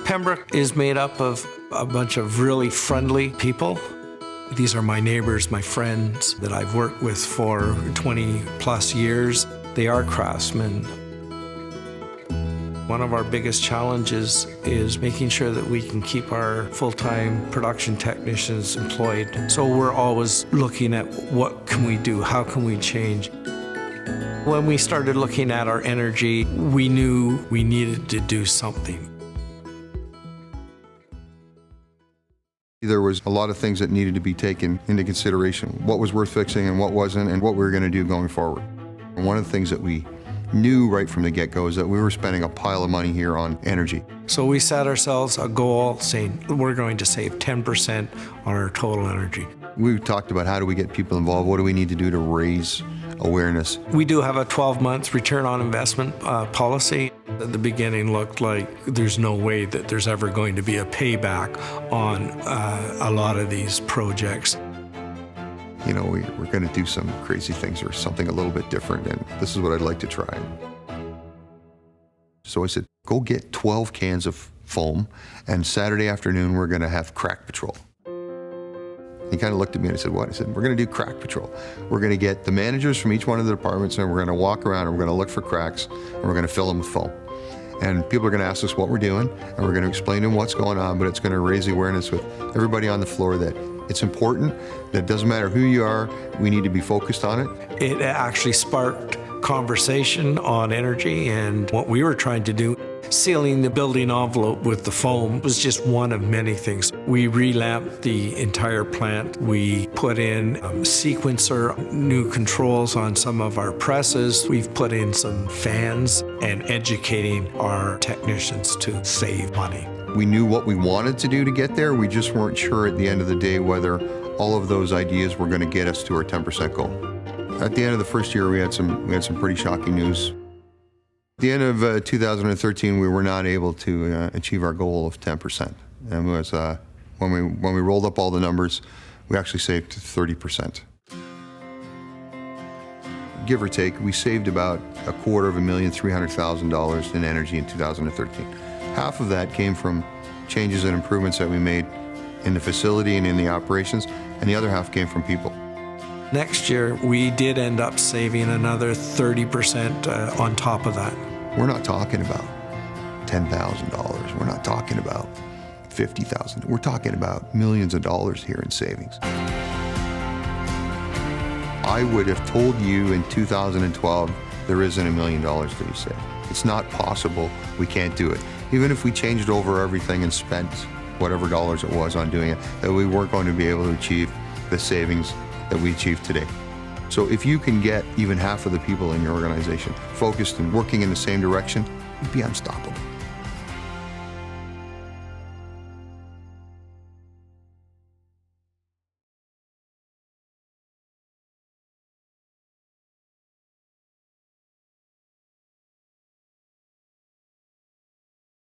Pembroke is made up of a bunch of really friendly people. These are my neighbors, my friends that I've worked with for 20 plus years. They are craftsmen. One of our biggest challenges is making sure that we can keep our full-time production technicians employed. So we're always looking at what can we do, how can we change. When we started looking at our energy, we knew we needed to do something. There was a lot of things that needed to be taken into consideration, what was worth fixing and what wasn't, and what we were going to do going forward. And one of the things that we knew right from the get-go is that we were spending a pile of money here on energy. So we set ourselves a goal saying we're going to save 10% on our total energy. We talked about how do we get people involved, what do we need to do to raise awareness. We do have a 12-month return on investment policy. At the beginning looked like there's no way that there's ever going to be a payback on a lot of these projects. You know, we're going to do some crazy things or something a little bit different, and this is what I'd like to try. So I said, go get 12 cans of foam, and Saturday afternoon we're going to have crack patrol. He kind of looked at me and I said, what? I said, we're going to do crack patrol. We're going to get the managers from each one of the departments and we're going to walk around and we're going to look for cracks and we're going to fill them with foam. And people are going to ask us what we're doing and we're going to explain to them what's going on, but it's going to raise the awareness with everybody on the floor that it's important, that it doesn't matter who you are, we need to be focused on it. It actually sparked conversation on energy and what we were trying to do. Sealing the building envelope with the foam was just one of many things. We relamped the entire plant. We put in sequencer, new controls on some of our presses. We've put in some fans and educating our technicians to save money. We knew what we wanted to do to get there. We just weren't sure at the end of the day whether all of those ideas were going to get us to our 10% goal. At the end of the first year, we had some pretty shocking news. At the end of 2013, we were not able to achieve our goal of 10%. And it was, when we rolled up all the numbers, we actually saved 30%. Give or take, we saved about $250,300,000 in energy in 2013. Half of that came from changes and improvements that we made in the facility and in the operations, and the other half came from people. Next year, we did end up saving another 30% on top of that. We're not talking about $10,000. We're not talking about $50,000. We're talking about millions of dollars here in savings. I would have told you in 2012, there isn't $1 million to be saved. It's not possible. We can't do it. Even if we changed over everything and spent whatever dollars it was on doing it, that we weren't going to be able to achieve the savings that we achieved today. So if you can get even half of the people in your organization focused and working in the same direction, you'd be unstoppable.